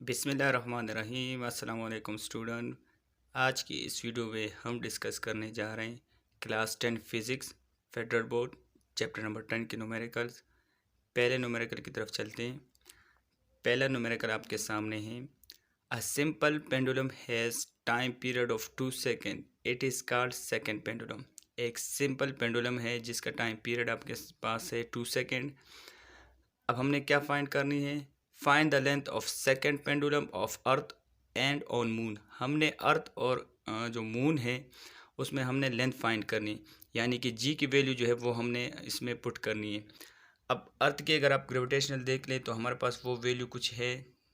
बिस्मिल्लाहिर्रहमानिर्रहीम। अस्सलाम वालेकुम स्टूडेंट। आज की इस वीडियो में हम डिस्कस करने जा रहे हैं class 10 physics federal board chapter number 10 के न्यूमेरिकल्स। पहले न्यूमेरिकल की तरफ चलते हैं। पहला न्यूमेरिकल आपके सामने है। A simple pendulum has time period of 2 second, it is called second pendulum. एक सिंपल पेंडुलम है जिसका टाइम पीरियड आपके पास है 2 सेकेंड। अब हमने क्या फाइंड करनी है? Find the length of second pendulum of earth and on moon. हमने अर्थ और जो मून है उसमें हमने लेंथ फाइंड करनी, यानी कि जी की वैल्यू जो है वो हमने इसमें पुट करनी है। अब अर्थ की अगर आप ग्रेविटेशनल देख लें तो हमारे पास वो वैल्यू कुछ है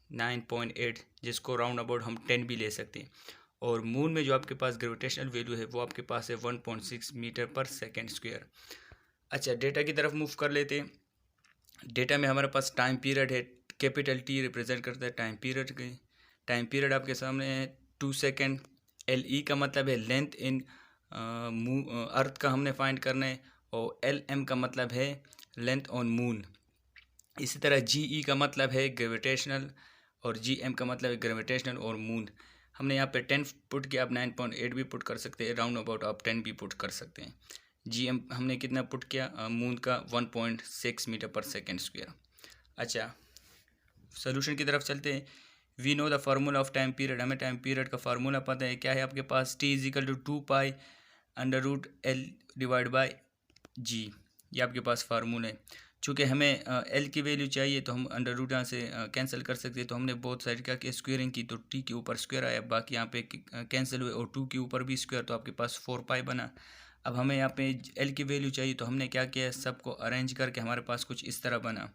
9.8, जिसको राउंड अबाउट हम 10 भी ले सकते हैं। और मून में जो आपके पास ग्रेविटेशनल वैल्यू है वो आपके पास है 1.6 मीटर पर सेकेंड स्क्वायर। अच्छा, डेटा की तरफ मूव कर लेते हैं। डेटा में हमारे पास टाइम पीरियड है, कैपिटल टी रिप्रेजेंट करता है टाइम पीरियड के। टाइम पीरियड आपके सामने है 2 सेकेंड। एल ई का मतलब है लेंथ इन अर्थ का हमने फाइंड करना है, और एल एम का मतलब है लेंथ ऑन मून। इसी तरह जी ई का मतलब है ग्रेविटेशनल, और जी एम का मतलब है ग्रेविटेशनल और मून। हमने यहाँ पे 10 पुट किया, आप 9.8 भी पुट कर सकते हैं, राउंड अबाउट आप 10 भी पुट कर सकते हैं। जी एम हमने कितना पुट किया? मून का 1.6 मीटर पर सेकेंड स्क्वायर। अच्छा, सोल्यूशन की तरफ चलते हैं। We know the formula of time period. हमें टाइम पीरियड का फार्मूला पता है। क्या है आपके पास? T is equal to 2 pi under root L divide by G. ये आपके पास फार्मूला है। चूँकि हमें एल की वैल्यू चाहिए तो हम अंडर रूट यहाँ से कैंसिल कर सकते हैं। तो हमने बहुत साइड क्या कि स्क्वेयरिंग की, तो टी के ऊपर स्क्वायर आया, बाकी यहाँ पे कैंसिल हुए, और 2 के ऊपर भी स्क्वायर, तो आपके पास 4 पाई बना। अब हमें यहाँ पे एल की वैल्यू चाहिए, तो हमने क्या किया, सबको अरेंज करके हमारे पास कुछ इस तरह बना।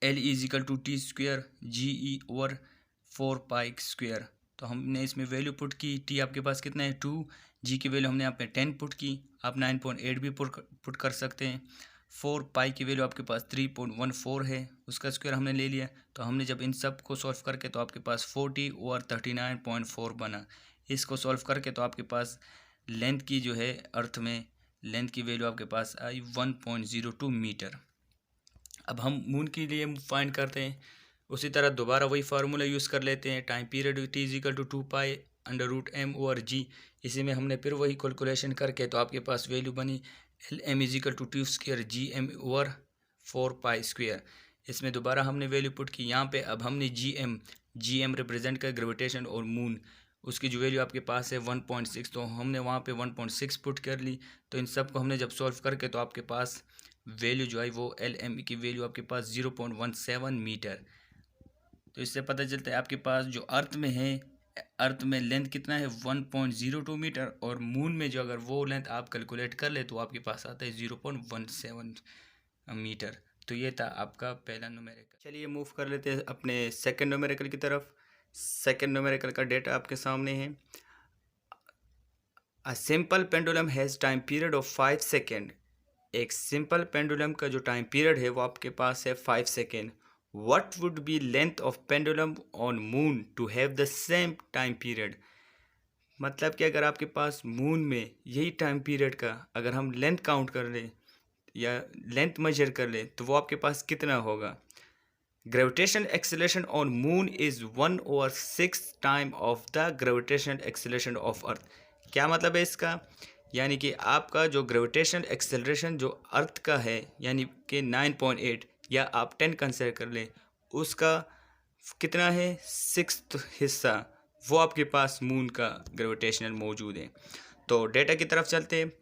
L is equal to T square g E over 4 pi square. तो हमने इसमें वैल्यू पुट की। टी आपके पास कितना है? 2। जी की वैल्यू हमने यहाँ पे 10 पुट की। आप 9.8 भी पुट कर सकते हैं। 4 पाई की वैल्यू आपके पास 3.14 है, उसका स्क्वायर हमने ले लिया। तो हमने जब इन सब को सॉल्व करके तो आपके पास 40 ओवर 39.4 बना। इसको सॉल्व करके तो आपके पास लेंथ की जो है अर्थ में लेंथ की वैल्यू आपके पास आई 1.02 मीटर। अब हम मून के लिए फाइंड करते हैं। उसी तरह दोबारा वही फार्मूला यूज़ कर लेते हैं। Time period T is equal to 2 pi under root M over G. इसी में हमने फिर वही कैलकुलेशन करके तो आपके पास वैल्यू बनी L M is equal to T square G M over 4 pi square. इसमें दोबारा हमने वैल्यू पुट की यहाँ पे। अब हमने जी एम रिप्रेजेंट कर ग्रेविटेशन और मून, उसकी जो वैल्यू आपके पास है 1.6, तो हमने वहाँ पे 1.6 पुट कर ली। तो इन सब को हमने जब सॉल्व करके तो आपके पास वैल्यू जो आई वो एल एम की वैल्यू आपके पास 0.17 मीटर। तो इससे पता चलता है आपके पास जो अर्थ में है, अर्थ में लेंथ कितना है 1.02 मीटर, और मून में जो अगर वो लेंथ आप कैलकुलेट कर ले तो आपके पास आता है 0.17 मीटर। तो ये था आपका पहला न्यूमेरिकल। चलिए मूव कर लेते हैं अपने सेकंड न्यूमेरिकल की तरफ। सेकंड न्यूमेरिकल का डेटा आपके सामने है। A simple pendulum has time period of 5 second. एक सिंपल पेंडुलम का जो टाइम पीरियड है वो आपके पास है 5 second. What would be length of pendulum on moon to have the same time period. मतलब कि अगर आपके पास मून में यही टाइम पीरियड का अगर हम लेंथ काउंट कर लें या लेंथ मेजर कर लें तो वो आपके पास कितना होगा। Gravitational acceleration on moon is 1/6 time of the gravitational acceleration of earth. क्या मतलब है इसका? यानी कि आपका जो ग्रेविटेशनल एक्सेलरेशन जो अर्थ का है, यानी कि 9.8, या आप 10 कंसिडर कर लें, उसका कितना है 6th हिस्सा वो आपके पास मून का ग्रेविटेशनल मौजूद है। तो डेटा की तरफ चलते हैं।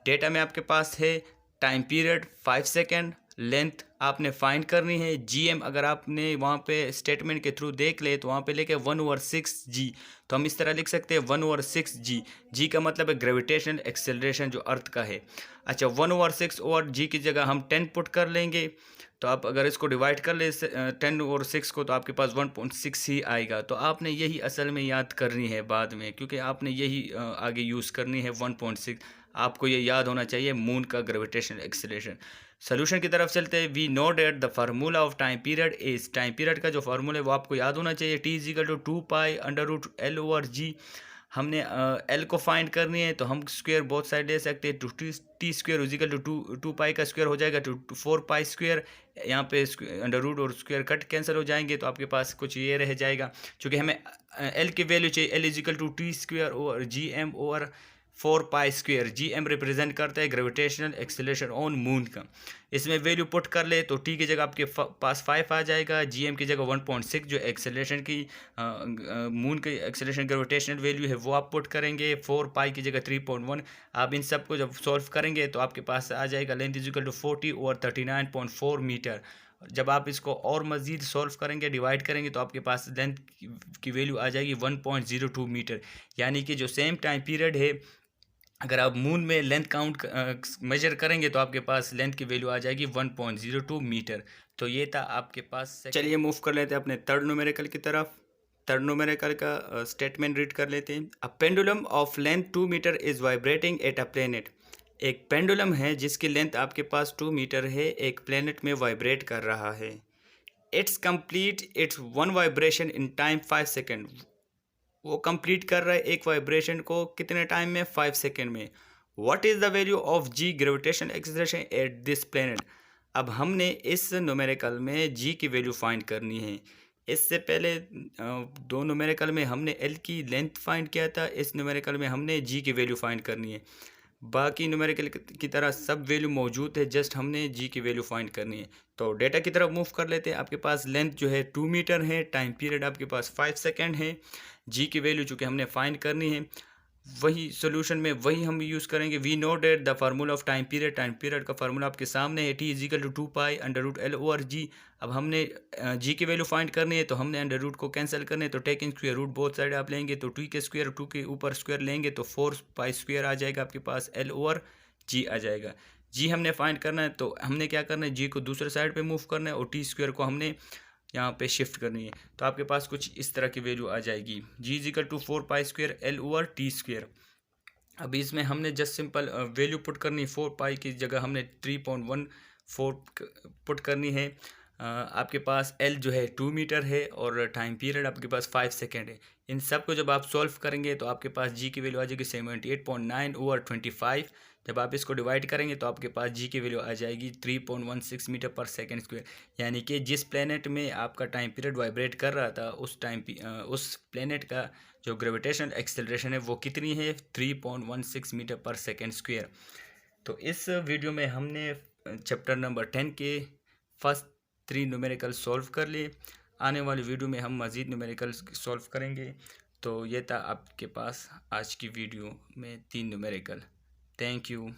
डेटा में आपके पास है टाइम पीरियड 5 सेकेंड, लेंथ आपने फाइंड करनी है। जीएम अगर आपने वहाँ पे स्टेटमेंट के थ्रू देख ले तो वहाँ पे लेके 1/6 जी, तो हम इस तरह लिख सकते हैं 1/6 जी। जी का मतलब है ग्रेविटेशनल एक्सेलरेशन जो अर्थ का है। अच्छा, 1/6 और जी की जगह हम 10 पुट कर लेंगे। तो आप अगर इसको डिवाइड कर ले 10/6 को तो आपके पास 1.6 ही आएगा। तो आपने यही असल में याद करनी है बाद में, क्योंकि आपने यही आगे यूज़ करनी है 1.6। आपको ये याद होना चाहिए मून का ग्रेविटेशनल एक्सेलरेशन। सोल्यूशन की तरफ चलते हैं। We know that the formula of time period is. Time period का जो फार्मूला है वो आपको याद होना चाहिए। T is equal to 2 pi under root L over G. हमने एल को फाइंड करनी है तो हम स्क्वायर बोथ साइड ले सकते हैं। To T square is equal to two pi का स्क्वायर हो जाएगा टू 4 पाई स्क्वायर। यहाँ पे अंडर रूट और स्क्वायर कट कैंसिल हो जाएंगे तो आपके पास कुछ ये रह जाएगा। चूँकि हमें एल की वैल्यू चाहिए, L is equal to T square और G M over 4 pi square. G M represent करता है ग्रेविटेशनल एक्सेलरेशन ऑन मून का। इसमें वैल्यू पुट कर ले तो टी की जगह आपके पास 5 आ जाएगा, जी एम की जगह 1.6 जो एक्सेलरेशन की मून की एक्सेलरेशन ग्रेविटेशनल वैल्यू है वो आप पुट करेंगे। 4 पाई की जगह 3.1। आप इन सब को जब सॉल्व करेंगे तो आपके पास आ जाएगा लेंथ इजिकल टू 40 और 39.4 मीटर। जब आप इसको और मज़ीद सॉल्व करेंगे, डिवाइड करेंगे तो आपके पास लेंथ की वैल्यू आ जाएगी 1.02 मीटर। यानी कि जो सेम टाइम पीरियड है, अगर आप मून में लेंथ काउंट मेजर करेंगे तो आपके पास लेंथ की वैल्यू आ जाएगी 1.02 मीटर। तो ये था आपके पास। चलिए मूव कर लेते हैं अपने थर्ड न्यूमेरिकल की तरफ। थर्ड न्यूमेरिकल का स्टेटमेंट रीड कर लेते हैं। A pendulum of length 2 metre is vibrating at a planet. एक पेंडुलम है जिसकी लेंथ आपके पास 2 मीटर है, एक प्लेनेट में वाइब्रेट कर रहा है। It's complete it's one vibration in time 5 second. वो कंप्लीट कर रहा है एक वाइब्रेशन को कितने टाइम में? 5 सेकेंड में। What is the value of g gravitation acceleration at this planet. अब हमने इस न्यूमेरिकल में जी की वैल्यू फाइंड करनी है। इससे पहले दो न्यूमेरिकल में हमने एल की लेंथ फाइंड किया था, इस न्यूमेरिकल में हमने जी की वैल्यू फाइंड करनी है। बाकी न्यूमेरिकल की तरह सब वैल्यू मौजूद है, जस्ट हमने जी की वैल्यू फाइंड करनी है। तो डेटा की तरफ मूव कर लेते हैं। आपके पास लेंथ जो है 2 मीटर है, टाइम पीरियड आपके पास 5 सेकेंड है। जी की वैल्यू चूँकि हमने फाइंड करनी है, वही सॉल्यूशन में वही हम यूज़ करेंगे। We know that the formula of time period. Time period का फार्मूला आपके सामने है, T is equal to 2 pi under root L over G. अब हमने जी की वैल्यू फाइंड करनी है तो हमने अंडर रूट को कैंसिल करने, तो taking square root both side आप लेंगे तो टी के स्क्वायर 2 के ऊपर स्क्वायर लेंगे तो 4 पाई स्क्वायर आ जाएगा, आपके पास एल ओवर जी आ जाएगा। जी हमने फाइंड करना है तो हमने क्या करना है, जी को दूसरे साइड पे मूव करना है और टी स्क्वायर को हमने यहाँ पे शिफ्ट करनी है। तो आपके पास कुछ इस तरह की वैल्यू आ जाएगी, G is equal to 4 pi square L over T square. अभी इसमें हमने जस्ट सिंपल वैल्यू पुट करनी, 4 पाई की जगह हमने 3.14 पुट करनी है। आपके पास एल जो है 2 मीटर है और टाइम पीरियड आपके पास 5 सेकेंड है। इन सब को जब आप सॉल्व करेंगे तो आपके पास जी की वैल्यू आ जाएगी 78.9 ओवर 25। जब आप इसको डिवाइड करेंगे तो आपके पास जी की वैल्यू आ जाएगी 3.16 मीटर पर सेकेंड स्क्वायर। यानी कि जिस प्लेनेट में आपका टाइम पीरियड वाइब्रेट कर रहा था उस प्लेनेट का जो ग्रेविटेशनल एक्सेलरेशन है वो कितनी है? 3.16 मीटर पर सेकेंड स्क्वायर। तो इस वीडियो में हमने चैप्टर नंबर 10 के फर्स्ट 3 न्यूमेरिकल सॉल्व कर लिए। आने वाली वीडियो में हम मज़ीद न्यूमेरिकल सॉल्व करेंगे। तो ये था आपके पास आज की वीडियो में 3 न्यूमेरिकल। Thank you.